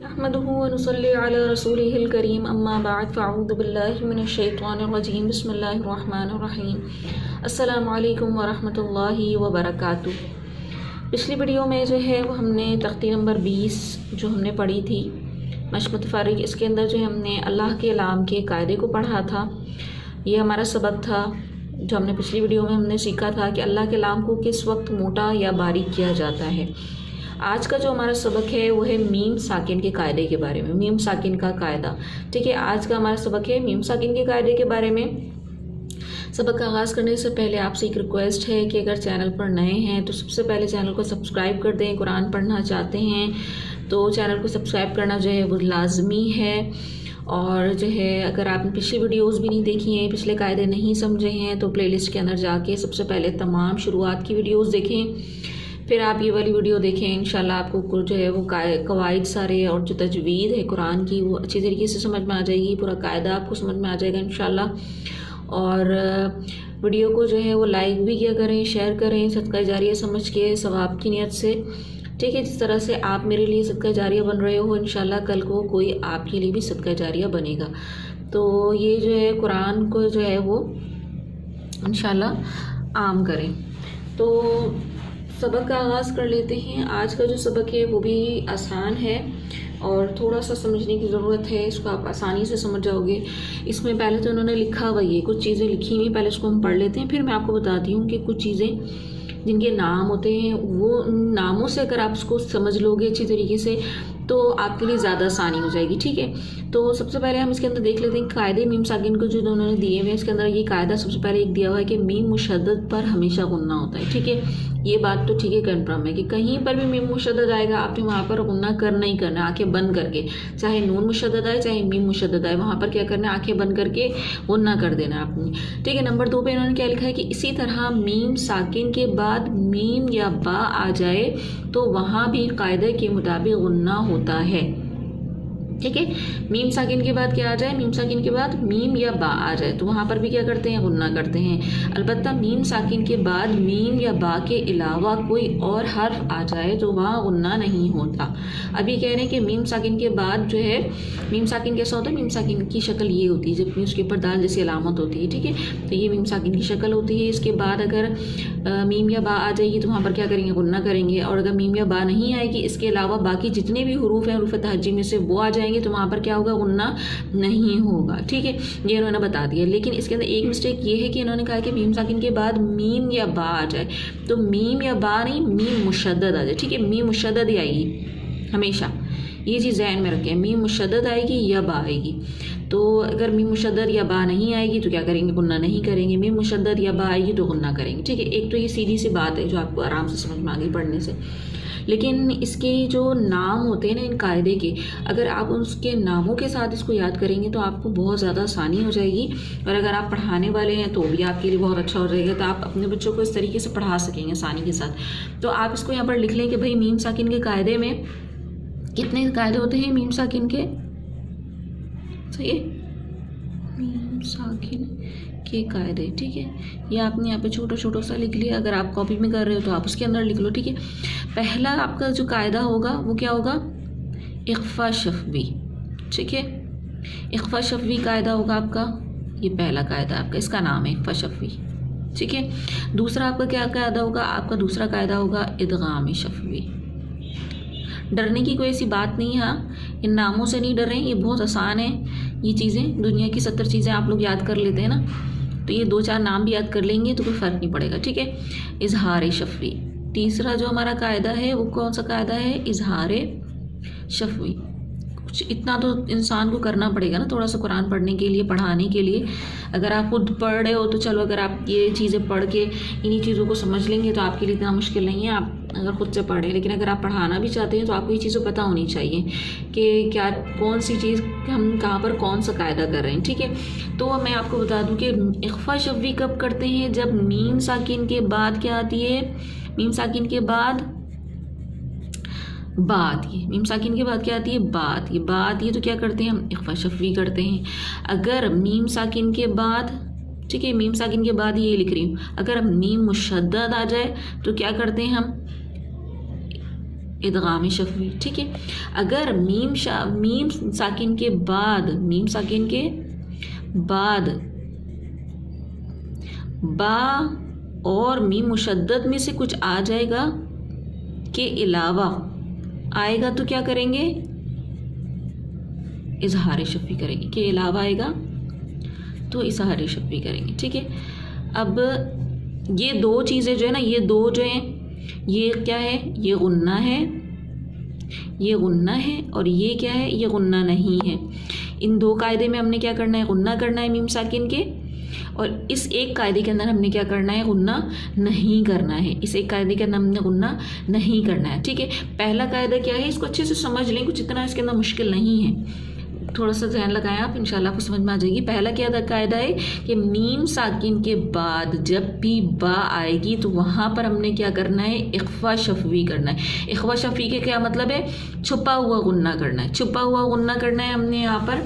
नहमदुहु व नुसल्ली अला रसूलिहिल करीम अम्मा बाद फ़अऊज़ु बिल्लाहि मिनश शैतानिर रजीम बिस्मिल्लाहिर रहमानिर रहीम अस्सलामु अलैकुम व रहमतुल्लाहि व बरकातुहू। पिछली वीडियो में जो है वो हमने तख्ती नंबर 20 जो हमने पढ़ी थी मश्क मुतफ़र्रिक़, इसके अंदर जो हमने अल्लाह के कलाम के कायदे को पढ़ा था। ये हमारा सबक था जो हमने पिछली वीडियो में हमने सीखा था कि अल्लाह के कलाम को किस वक्त मोटा या बारीक किया जाता है। आज का जो हमारा सबक है वो है मीम साकिन के कायदे के बारे में, मीम साकिन का कायदा। ठीक है, आज का हमारा सबक है मीम साकिन के कायदे के बारे में। सबक का आगाज़ करने से पहले आपसे एक रिक्वेस्ट है कि अगर चैनल पर नए हैं तो सबसे पहले चैनल को सब्सक्राइब कर दें। कुरान पढ़ना चाहते हैं तो चैनल को सब्सक्राइब करना जो है वो लाजमी है। और जो है अगर आपने पिछली वीडियोस भी नहीं देखी हैं, पिछले कायदे नहीं समझे हैं, तो प्लेलिस्ट के अंदर जाके सबसे पहले तमाम शुरुआत की वीडियोस देखें, फिर आप ये वाली वीडियो देखें। इंशाल्लाह आपको जो है वो कवायद सारे और जो तजवीद है कुरान की वो अच्छी तरीके से समझ में आ जाएगी, पूरा कायदा आपको समझ में आ जाएगा इंशाल्लाह। और वीडियो को जो है वो लाइक भी किया करें, शेयर करें, सदका जारिया समझ के सवाब की नियत से। ठीक है, जिस तरह से आप मेरे लिए सदका जारिया बन रहे हो, इंशाल्लाह कल को कोई आपके लिए भी सदका जारिया बनेगा। तो ये जो है कुरान को जो है वो इंशाल्लाह आम करें। तो सबक का आगाज़ कर लेते हैं। आज का जो सबक है वो भी आसान है और थोड़ा सा समझने की ज़रूरत है, इसको आप आसानी से समझ जाओगे। इसमें पहले तो उन्होंने लिखा हुआ ये कुछ चीज़ें लिखी हुई, पहले इसको हम पढ़ लेते हैं, फिर मैं आपको बताती हूँ कि कुछ चीज़ें जिनके नाम होते हैं वो नामों से अगर आप उसको समझ लोगे अच्छी तरीके से तो आपके लिए ज़्यादा आसानी हो जाएगी। ठीक है, तो सबसे पहले हम इसके अंदर देख लेते हैं कायदे मीम साकिन को जो उन्होंने दिए हुए हैं। इसके अंदर ये कायदा सबसे पहले एक दिया हुआ है कि मीम मुशद्दद पर हमेशा गुन्ना होता है। ठीक है, ये बात तो ठीक है, कन्फर्म है कि कहीं पर भी मीम मुशद्दद आएगा आपने वहाँ पर गुन्ना करना ही करना, आंखें बंद करके। चाहे नून मुशद्दद आए चाहे मीम मुशद्दद आए, वहाँ पर क्या करना है, आंखें बंद करके गुन्ना कर देना है आपने। ठीक है, नंबर 2 पे इन्होंने क्या लिखा है कि इसी तरह मीम साकिन के बाद मीम या बा आ जाए तो वहाँ भी कायदे के मुताबिक गुन्ना होता है। ठीक है, मीम साकिन के बाद क्या आ जाए, मीम साकिन के बाद मीम या बा आ जाए तो वहाँ पर भी क्या करते हैं, गुन्ना करते हैं। अलबत्ता मीम साकिन के बाद मीम या बा के अलावा कोई और हर्फ आ जाए तो वहाँ गुन्ना नहीं होता। अभी कह रहे हैं कि मीम साकिन के बाद जो है, मीम साकिन कैसा होता है, मीम साकिन की शक्ल ये होती है जबकि उसके ऊपर दाल जैसी अलामत होती है। ठीक है, तो ये मीम साकिन की शक्ल होती है। इसके बाद अगर मीम या बा आ जाएगी तो वहाँ पर क्या करेंगे, गुन्ना करेंगे। और अगर मीम या बा नहीं आएगी, इसके अलावा बाकी जितने भी हुरूफ हैं हुरूफ तहज्जी में से वो आ जाएंगे तो वहाँ पर क्या होगा, गुन्ना नहीं होगा। ठीक है, ये इन्होंने बता दिया। लेकिन इसके अंदर एक मिस्टेक ये है कि इन्होंने कहा कि मीम साकिन के बाद मीम या बा आ जाए, तो मीम या बा नहीं, मीम मुशद्दद आ जाए। ठीक है, मीम मुशद्दद ही आएगी हमेशा, ये चीज़ ज़हन में रखें। मीम मुशद्दद आएगी या बा आएगी। तो अगर मीम मुशद्दद या बा नहीं आएगी तो क्या करेंगे, गुन्ना नहीं करेंगे। मीम मुशद्दद या बा आएगी तो गुन्ना करेंगे। ठीक है, एक तो ये सीधी सी बात है जो आपको आराम से समझ में आगे पढ़ने से। लेकिन इसके जो नाम होते हैं ना इन कायदे के, अगर आप उसके नामों के साथ इसको याद करेंगे तो आपको बहुत ज़्यादा आसानी हो जाएगी। और अगर आप पढ़ाने वाले हैं तो भी आपके लिए बहुत अच्छा हो जाएगा, तो आप अपने बच्चों को इस तरीके से पढ़ा सकेंगे आसानी के साथ। तो आप इसको यहाँ पर लिख लें कि भाई मीम साकिन के कायदे में कितने कायदे होते हैं मीम साकिन के, सही है, मीम साकिन के कायदे। ठीक है, ये आपने यहाँ पे छोटा छोटा सा लिख लिया। अगर आप कॉपी में कर रहे हो तो आप उसके अंदर लिख लो। ठीक है, पहला आपका जो कायदा होगा वो क्या होगा, इख्फा शफवी। ठीक है, इख्फा शफवी कायदा होगा आपका, ये पहला कायदा आपका, इसका नाम है इख्फा शफवी। ठीक है, दूसरा आपका क्या कायदा होगा, आपका दूसरा कायदा होगा इदगाम शफवी। डरने की कोई ऐसी बात नहीं है, हाँ, इन नामों से नहीं डरें, ये बहुत आसान है। ये चीज़ें दुनिया की 70 चीज़ें आप लोग याद कर लेते हैं ना, तो ये 2-4 नाम भी याद कर लेंगे तो कोई फ़र्क नहीं पड़ेगा। ठीक है, इजहार शफवी। तीसरा जो हमारा कायदा है वो कौन सा कायदा है, इजहार शफवी। कुछ इतना तो इंसान को करना पड़ेगा ना थोड़ा सा कुरान पढ़ने के लिए, पढ़ाने के लिए। अगर आप खुद पढ़ रहे हो तो चलो, अगर आप ये चीज़ें पढ़ के इन्हीं चीज़ों को समझ लेंगे तो आपके लिए इतना मुश्किल नहीं है, आप अगर खुद से पढ़ें। लेकिन अगर आप पढ़ाना भी चाहते हैं तो आपको ये चीज़ें पता होनी चाहिए कि क्या कौन सी चीज़ हम कहाँ पर कौन सा कायदा कर रहे हैं। ठीक है, तो मैं आपको बता दूं कि इख्फा शफवी कब करते हैं, जब मीम साकिन के बाद क्या आती है, मीम साकिन के बाद बात, ये मीम साकिन के बाद क्या आती है, बात। ये बात ये तो क्या करते हैं, हम इख्फा शफवी करते हैं। अगर मीम साकिन के बाद, ठीक है, मीम साकिन के बाद ये लिख रही हूँ, अगर मीम मुशद्दद आ जाए तो क्या करते हैं हम, इदगाम शफवी। ठीक है, अगर मीम साकिन के बाद बा और मीम मुशद्दद में से कुछ आ जाएगा के अलावा आएगा तो क्या करेंगे, इजहार शफवी करेंगे। के अलावा आएगा तो इजहार शफवी करेंगे। ठीक है, अब ये दो चीज़ें जो है ना, ये दो जो हैं, ये क्या है, ये गुन्ना है, ये गुन्ना है, और ये क्या है, ये गुन्ना नहीं है। इन दो कायदे में हमने क्या करना है, गुन्ना करना है मीम साकिन के, और इस एक कायदे के अंदर हमने क्या करना है, गुन्ना नहीं करना है। इस एक कायदे के अंदर हमने गुन्ना नहीं करना है। ठीक है, पहला कायदा क्या है, इसको अच्छे से समझ लें, कुछ इतना इसके अंदर मुश्किल नहीं है, थोड़ा सा ध्यान लगाएं आप, इंशाल्लाह आपको समझ में आ जाएगी। पहला क्या कायदा है कि मीम साकिन के बाद जब भी बा आएगी तो वहाँ पर हमने क्या करना है, इख्फा शफवी करना है। इख्फा शफवी के क्या मतलब है, छुपा हुआ गुन्ना करना है। छुपा हुआ गुन्ना करना है हमने यहाँ पर,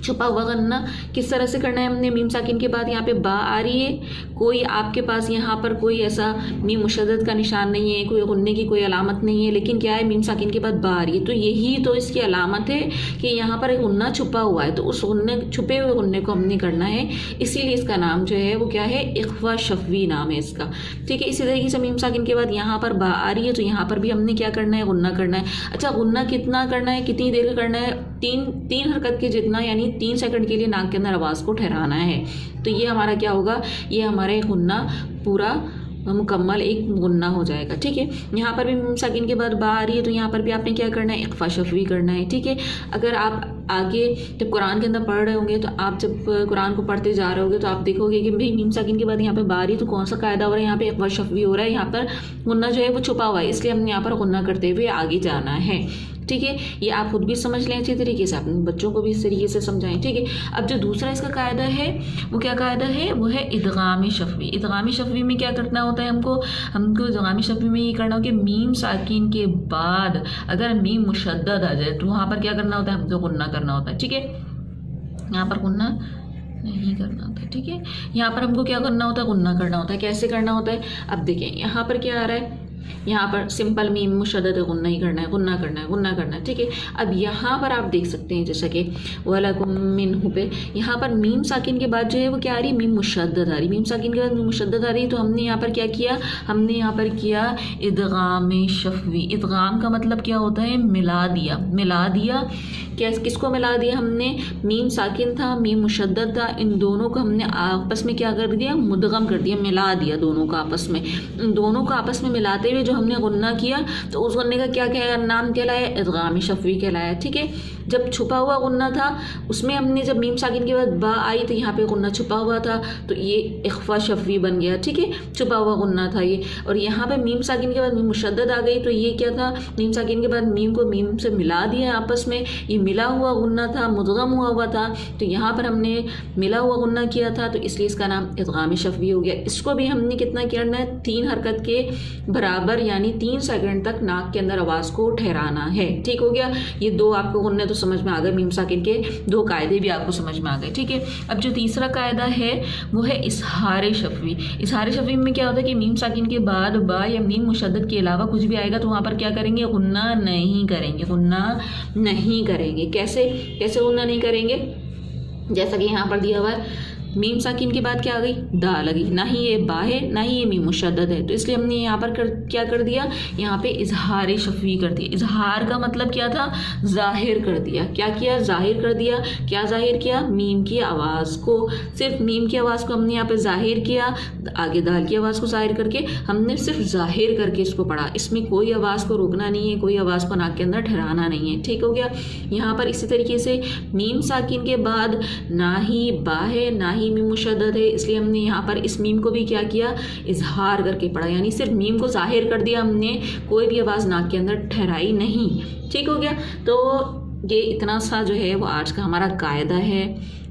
छुपा हुआ गन्ना किस तरह से करना है, हमने मीम साकिन के बाद यहाँ पे बा आ रही है, कोई आपके पास यहाँ पर कोई ऐसा मीम मुशद्दद का निशान नहीं है, कोई गुन्ने की कोई अलामत नहीं है, लेकिन क्या है, मीम साकिन के बाद बा आ रही है, तो यही तो इसकी अलामत है कि यहाँ पर एक गुन्ना छुपा हुआ है। तो उस गुन्ने, छुपे हुए गुन्ने को हमने करना है, इसीलिए इसका नाम जो है वो क्या है, इख्फा शफवी नाम है इसका। ठीक है, इसी तरीके से मीम साकिन के बाद यहाँ पर बा आ रही है, तो यहाँ पर भी हमने क्या करना है, गुन्ना करना है। अच्छा, गुन्ना कितना करना है, कितनी देर का करना है, तीन हरकत के जितना, यानी 3 सेकंड के लिए नाक के अंदर आवाज़ को ठहराना है। तो ये हमारा क्या होगा, ये हमारा गुन्ना पूरा मुकम्मल एक गुन्ना हो जाएगा। ठीक है, यहाँ पर भी मीम साकिन के बाद बा आ रही है, तो यहाँ पर भी आपने क्या करना है, इख्फा शफवी करना है। ठीक है, अगर आप आगे जब कुरान के अंदर पढ़ रहे होंगे, तो आप जब कुरान को पढ़ते जा रहे होंगे तो आप देखोगे कि भाई मीम साकिन के बाद यहाँ पे बा आ रही है, तो कौन सा कायदा हो रहा है, यहाँ पे इख्फा शफवी हो रहा है, यहाँ पर गुन्ना जो है वो छुपा हुआ है, इसलिए हमने यहाँ पर गुन्ना करते हुए आगे जाना है। ठीक है, ये आप खुद भी समझ लें अच्छी तरीके से, अपने बच्चों को भी इस तरीके से समझाएं। ठीक है, अब जो दूसरा इसका कायदा है वो क्या कायदा है, वो है इदगाम शफवी। इदगाम शफवी में क्या करना होता है, हमको इदगाम शफवी में ये करना हो कि मीम साकिन के बाद अगर मीम मुशद्दद आ जाए तो वहाँ पर क्या करना होता है, हमको गुन्ना करना होता है। ठीक है, यहाँ पर गुन्ना नहीं करना होता है। ठीक है, यहाँ पर हमको क्या करना होता है, गुन्ना करना होता है। कैसे करना होता है, अब देखें यहाँ पर क्या आ रहा है, यहाँ पर सिंपल मीम मुशद्दद गुन्ना ही करना है, गुन्ना करना है, गुन्ना करना है। ठीक है, अब यहाँ पर आप देख सकते हैं जैसा कि वलकुम मिन्हु पे यहाँ पर मीम साकिन के बाद जो है वो क्या आ रही है, मीम मुशद्दद आ रही है। मीम साकिन के बाद मीम मुशद्दद आ रही है, तो हमने यहाँ पर क्या किया, हमने यहाँ पर किया इदगाम शफवी। इदगाम का मतलब क्या होता है, मिला दिया। मिला दिया क्या, किसको मिला दिया हमने, मीम साकिन था, मीम मुशद्दद था, इन दोनों को हमने आपस में क्या कर दिया, मुदगम कर दिया, मिला दिया दोनों को आपस में। इन दोनों को आपस में मिलाते हुए जो हमने गुन्ना किया, तो उस गुन्ने का क्या नाम कहलाया, इदगाम शफवी कहलाया। ठीक है, जब छुपा हुआ गुन्ना था उसमें हमने जब मीम साकिन के बाद बा आई तो यहाँ पे गुन्ना छुपा हुआ था, तो ये इख्फा शफवी बन गया। ठीक है, छुपा हुआ गुन्ना था ये, और यहाँ पे मीम साकिन के बाद मीम मुशद्दद आ गई, तो ये क्या था, मीम साकिन के बाद मीम को मीम से मिला दिया आपस में, ये मिला हुआ गुन्ना था, मुदगम हुआ था, तो यहाँ पर हमने मिला हुआ गुन्ना किया था, तो इसलिए इसका नाम इदगाम शफवी हो गया। इसको भी हमने कितना करना है, 3 हरकत के बराबर, यानी 3 सेकंड तक नाक के अंदर आवाज़ को ठहराना है। ठीक हो गया, ये दो आपको गुन्ने तो समझ में आ गए, मीम साकिन के 2 कायदे भी आपको समझ में आ गए। ठीक है, अब जो तीसरा कायदा है वो है इजहार शफवी। इजहार शफवी में क्या होता है कि मीम साकिन के बाद बा या मीम मुशद्दद के अलावा कुछ भी आएगा तो वहाँ पर क्या करेंगे, गुन्ना नहीं करेंगे, गुन्ना नहीं करेंगे। कैसे गुन्ना नहीं करेंगे, जैसा कि यहाँ पर दिया हुआ है, मीम साकिन के बाद क्या आ गई, दा लगी, ना ही ये बा है ना ही ये मीम मुशद्दद है, तो इसलिए हमने यहाँ पर क्या कर दिया, यहाँ पे इजहार शफवी कर दिया। इजहार का मतलब क्या था, जाहिर कर दिया। क्या किया, जाहिर कर दिया। क्या जाहिर किया, मीम की आवाज़ को, सिर्फ मीम की आवाज़ को हमने यहाँ पे जाहिर किया, आगे दाल की आवाज़ को जाहिर करके हमने सिर्फ जाहिर करके इसको पढ़ा। इसमें कोई आवाज़ को रोकना नहीं है, कोई आवाज़ को नाक के अंदर ठहराना नहीं है। ठीक हो गया, यहाँ पर इसी तरीके से मीम साकिन के बाद ना ही बा है ना ही मीम मुशद्दद है, इसलिए हमने यहाँ पर इस मीम को भी क्या किया, इजहार करके पढ़ा, यानी सिर्फ मीम को जाहिर कर दिया हमने, कोई भी आवाज़ नाक के अंदर ठहराई नहीं। ठीक हो गया, तो ये इतना सा जो है वो आज का हमारा कायदा है।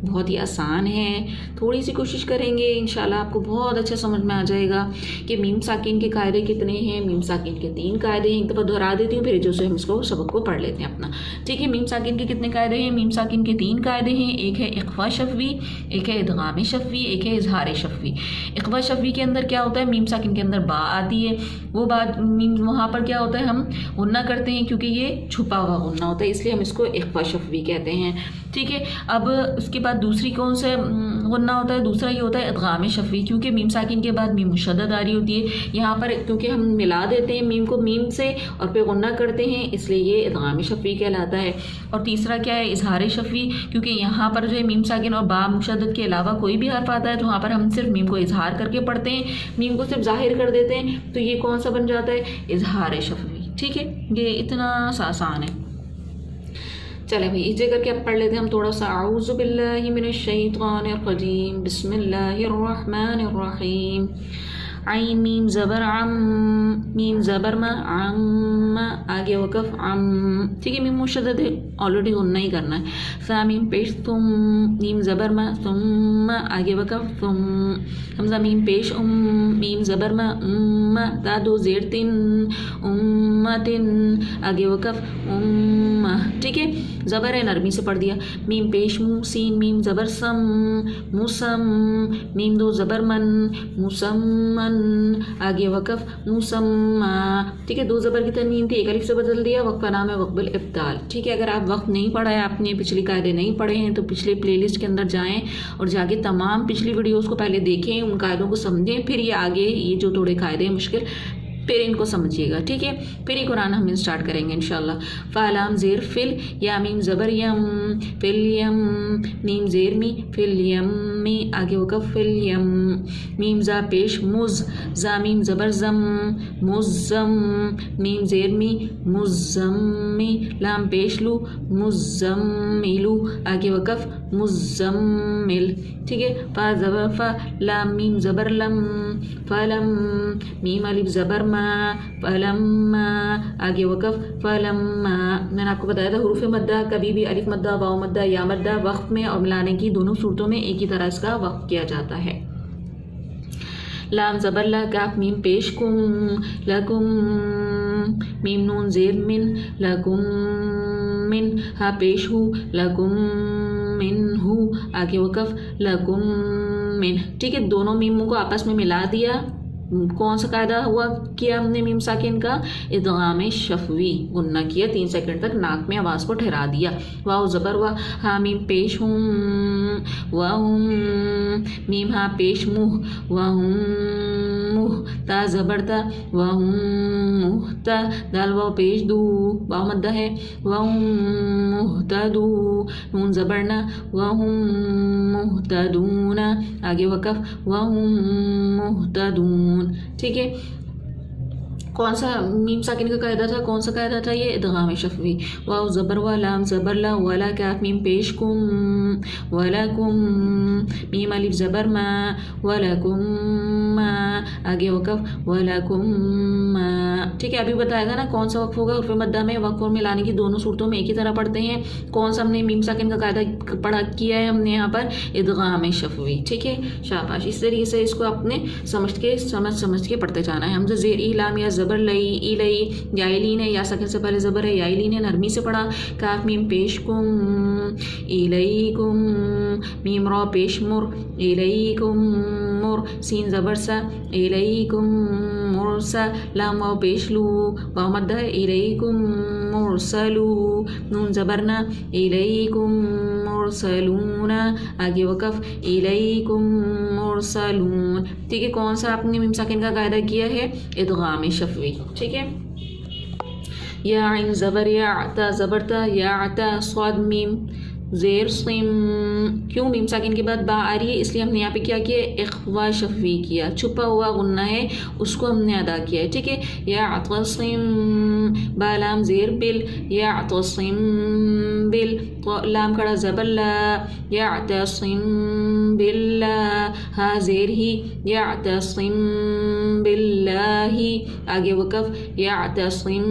बहुत ही आसान है। थोड़ी सी कोशिश करेंगे इंशाल्लाह आपको बहुत अच्छा समझ में आ जाएगा कि मीम साकिन के कायदे कितने हैं। मीम साकिन के 3 कायदे हैं, एक दफ़ा दोहरा देती हूँ फिर जो से हम इसको सबक को पढ़ लेते हैं अपना। ठीक है, मीम साकिन के कितने कायदे हैं? मीम साकिन के 3 कायदे हैं। एक है इख्फा शफ़वी, एक है इदगाम शफ़वी, एक है इजहार शफ़वी। इख्फा शफ़वी के अंदर क्या होता है? मीम साकिन के अंदर बा आती है, वो बात मीम वहाँ पर क्या होता है, हम गुन्ना करते हैं क्योंकि ये छुपा हुआ गुन्ना होता है, इसलिए हम इसको इख्फा शफ़वी कहते हैं। ठीक है, अब उसके बाद दूसरी कौन सा गुन्ना होता है? दूसरा ये होता है इदगाम शफ़वी, क्योंकि मीम साकिन के बाद मीम मुशद्दद आ रही होती है। यहाँ पर क्योंकि हम मिला देते हैं मीम को मीम से और फिर गुन्ना करते हैं, इसलिए ये इदगाम शफ़वी कहलाता है। और तीसरा क्या है? इजहार शफ़वी, क्योंकि यहाँ पर जो है मीम साकिन और बा मुशद्दद के अलावा कोई भी हर्फ आता है तो वहाँ पर हम सिर्फ मीम को इजहार करके पढ़ते हैं, मीम को सिर्फ जाहिर कर देते हैं, तो ये कौन सा बन जाता है? इजहार शफ़वी। ठीक है, ये इतना सा आसान है। चले भाई इसे करके अब पढ़ लेते हैं हम थोड़ा सा। औज़ु बिल्लाहि मिनश शैतानिर रजीम, बिस्मिल्लाहिर रहमानिर रहीम। आइन मीम ज़बर अम, मीम ज़बर मा, अम आगे वक़फ़ अम। ठीक है, मीम मुशद्दद है, ऑलरेडी गुन्ना ही करना है। सा मीम पेश तुम, मीम ज़बर मा, तुम आगे वक़फ़ तुम। हमज़ा मीम पेश मीम ज़बर मा, ता दो ज़ेर तिन, उम्मतिन आगे वक़फ़ उम्मा। ठीक है, ज़बर है, नरमी से पढ़ दिया। मीम पेश मू, सीन मीम ज़बर सम, मुसम। मीम दो ज़बर मन, मुसम्मन आगे वक़फ़ मुसम्मा। ठीक है, 2 ज़बर की तनवीन थी, एक अलिफ से बदल दिया, वक़फ़ा नाम है वक़्फ़ुल इब्ताल। ठीक है, अगर आप वक्त नहीं पढ़ा है, आपने पिछले कायदे नहीं पढ़े हैं तो पिछले प्लेलिस्ट के अंदर जाएं और जाके तमाम पिछली वीडियोस को पहले देखें, उन कायदों को समझें, फिर ये आगे ये जो थोड़े कायदे हैं मुश्किल, फिर इनको समझिएगा। ठीक है, फिर ये कुरान हम स्टार्ट करेंगे इंशाल्लाह। फ़ालाम ज़ेर फिल, या मीम ज़बर यम, फिल यम। मीम ज़ेर मी, फिल यम मी आगे वक़फ़ फिल यम। मीम ज़ा पेश मुज़, ज़ा मीम ज़बर ज़म, मुज़्ज़म। मीम ज़ेर मी, मुज़्ज़म्मी। लाम पेश लू, मुज़्ज़म्मिलू आगे वक़फ़ मुज़्ज़म्मिल। ठीक है, फ़ा ज़बर फ़ा, लाम मीम ज़बर लम, फ़लम। मीम अलिफ ज़बर मा, फ़लम्मा आगे वक़फ़ फ़लम्मा। मैंने आपको बताया था हुरूफ़ मद्दा कभी भी अलिफ मद्दा, वाव मद्दा, या मद्दा वक़्फ़ में और मिलाने की दोनों सूरतों में एक ही तरह इसका वक़्फ़ किया जाता है। लाम ज़बर ला, काफ मीम पेश कुम, लकुम। मीम नून ज़ेर मिन, लकुम मिन। हा पेश हु, लकुम मिन हु आगे वक़फ़ लकुम मिन। ठीक है, दोनों मीमों को आपस में मिला दिया। कौन सा कायदा हुआ किया हमने मीम साकिन का? इदगाम शफ़वी, गुन्ना किया, 3 सेकंड तक नाक में आवाज़ को ठहरा दिया। वाव ज़बर वा, हा मीम पेश हूँ, वहुम। मीम हा पेश मुह, वहुम मुह। ता ज़बर ता, वहुम मुहता। दाल वाव पेश दू, वाव मद्दा है, वहुम मुहतदू। नून ज़बर ना, वहुम मुहतदूना आगे वक़फ़ वहुम मुहतदून। ठीक है, कौन सा मीम साकिन का कायदा था? कौन सा कायदा था ये? इदगाम शफ़वी। वाव ज़बर वा, लाम ज़बर ला, वला काफ मीम पेश कुम, वलकुम। मीम अलिफ ज़बर मा, वलकुम मा आगे वक़फ़ वलकुम मा। ठीक है, अभी बताया था ना कौन सा वक़्फ़ होगा हुरूफ़ मद्दा में, वक़्फ़ और मिलाने की दोनों सूरतों में एक ही तरह पढ़ते हैं। कौन सा हमने मीम साकिन का कायदा पढ़ा किया है हमने यहाँ पर? इदगाम शफ़वी। ठीक है, शाबाश। इस तरीके से इसको आपने समझ के पढ़ते जाना है। हमज़ा ज़ेर ई, लाम या ज़बर लई, ई लई, याइलीन है, या सकिन से पहले ज़बर है, याइलीन है, नरमी से पढ़ा। काफ मीम पेश कुम, इलैकुम। मीम रॉ पेश मुर, इलैकुम मुर। सीन ज़बर सा, इलैकुम मुरसा। लाम वाव पेश लू, वाव मद्दा है, इलैकुम मुरसलू। नून ज़बर ना, इलैकुम मुरसलूना आगे वक़फ़ इलैकुम मुरसलून। ठीक है, कौन सा आपने मीम साकिन का कायदा किया है? इदगाम शफ़वी। ठीक है, या आइन ज़बर या, ता ज़बर ता, या ता स्वाद मीम ज़ेर सिम। क्यों मीम साकिन के बाद बा आ रही है? इसलिए हमने यहाँ पे क्या किया? इख्वा शफ़वी किया, छुपा हुआ गुन्ना है उसको हमने अदा किया है। ठीक है, या तसिम, बा लाम ज़ेर बिल, या तसिम बिल। लाम खड़ा ज़बर ला, या तसिम बिल्ला। हा ज़ेर ही, या तसिम बिल्लाही आगे वक़फ़ या तसिम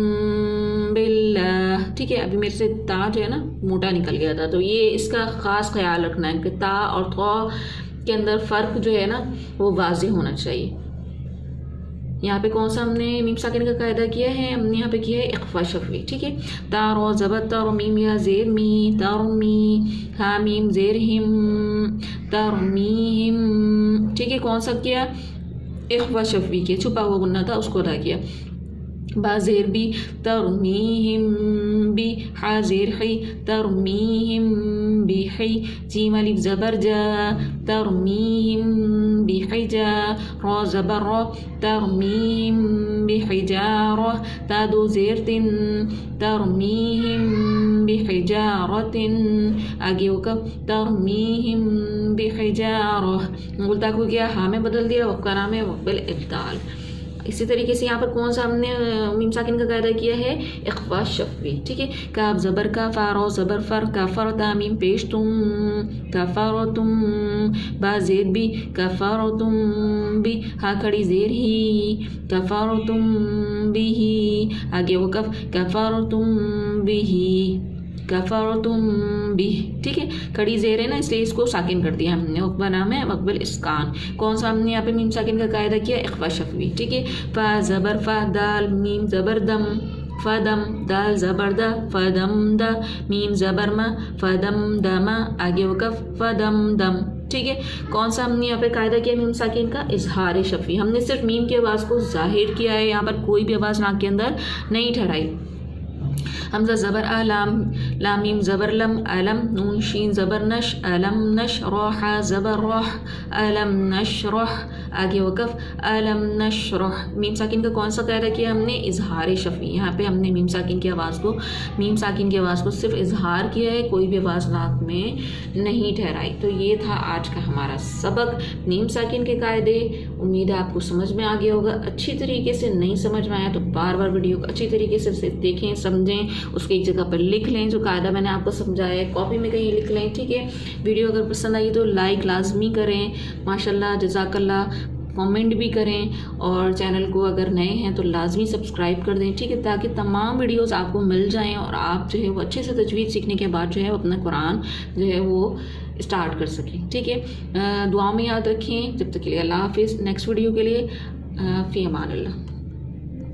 बिल्ला। बिल्लाह। ठीक है, अभी मेरे से ता जो है ना मोटा निकल गया था, तो ये इसका ख़ास ख्याल रखना है कि ता और ता के अंदर फ़र्क जो है ना वो वाज़ेह होना चाहिए। यहाँ पे कौन सा हमने मीम साकिन का कायदा किया है, हमने यहाँ पे किया है इख्फा शफवी। ठीक है, तारो ज़बर तारो मीम या ज़ेर मी तारो मी हा मीम ज़ेर हिम तारो मी हिम। ठीक है, कौन सा किया, इख्फा शफवी के छुपा हुआ गुन्ना था उसको अदा किया। बाज़ेर बी तरमीहिम बी हाज़ेर ही तरमीहिम बी ही। जीम अलिफ ज़बर जा तरमीहिम बी हिजा। रा ज़बर रा तरमीहिम बी हिजारा। ता दो ज़ेर तिन तरमीहिम बी हिजारतिन। आगे होकर तरमीहिम बी हिजारा। गुलता को क्या हाँ में बदल दिया, वक़्त का नाम है वक़्त इब्ताल। इसी तरीके से यहाँ पर कौन सा हमने मीम साकिन का कायदा किया है, इख्फा शफवी। ठीक है, काफ ज़बर का, फ़ारो ज़बर फ़र का फ़र तामीम पेश तुम का फ़ारो तुम। बा ज़ेर भी का फ़ारो तुम भी। हा खड़ी ज़ेर ही का फ़ारो तुम भी ही। आगे वक़फ़ का फ़ारो तुम भी ही कफ़रतुम भी। ठीक है, खड़ी ज़ेर है ना इसलिए इसको साकिन कर दिया हमने। वक़्फ़ा नाम है वक़्फ़ुल इस्कान। कौन सा हमने यहाँ पे मीम साकिन का कायदा किया, इख्फा शफवी। ठीक है, फ़ा ज़बर फ़ा दाल मीम ज़बर दम फ़दम दाल ज़बर दा फ़दम दा मीम ज़बर मा फ़दम दमा। आगे वक़फ़ फ़दम दम। ठीक है, कौन सा हमने यहाँ पे कायदा किया मीम साकिन का, इजहार शफवी। हमने सिर्फ मीम की आवाज़ को ज़ाहिर किया है, यहाँ पर कोई भी आवाज़ नाक के अंदर नहीं ठहराई। हमज़ा ज़बर आ लाम मीम ज़बर लम अलम। नून शीन ज़बर नश अलम नश। रोहा ज़बर रोह अलम नश रोह। आगे वक़फ़ अलम नश रोह। मीम साकिन का कौन सा कायदा किया हमने, इजहार शफवी। यहाँ पे हमने मीम साकिन की आवाज़ को सिर्फ इजहार किया है, कोई भी आवाज़ नाक में नहीं ठहराई। तो ये था आज का हमारा सबक, मीम साकिन के कायदे। उम्मीद है आपको समझ में आ गया होगा। अच्छी तरीके से नहीं समझ में आया तो बार बार वीडियो को अच्छी तरीके से देखें, समझें, उसको एक जगह पर लिख लें। जो कायदा मैंने आपको समझाया है कॉपी में कहीं लिख लें। ठीक है, वीडियो अगर पसंद आई तो लाइक लाजमी करें, माशाल्लाह जज़ाकल्लाह, कमेंट भी करें, और चैनल को अगर नए हैं तो लाजमी सब्सक्राइब कर दें। ठीक है, ताकि तमाम वीडियोस आपको मिल जाएं और आप जो है वो अच्छे से तजवीज़ सीखने के बाद जो है वो अपना कुरान जो है वो स्टार्ट कर सकें। ठीक है, दुआ में याद रखें। जब तक के लिए अल्लाह हाफिज़। नेक्स्ट वीडियो के लिए फ़ी अमान अल्लाह।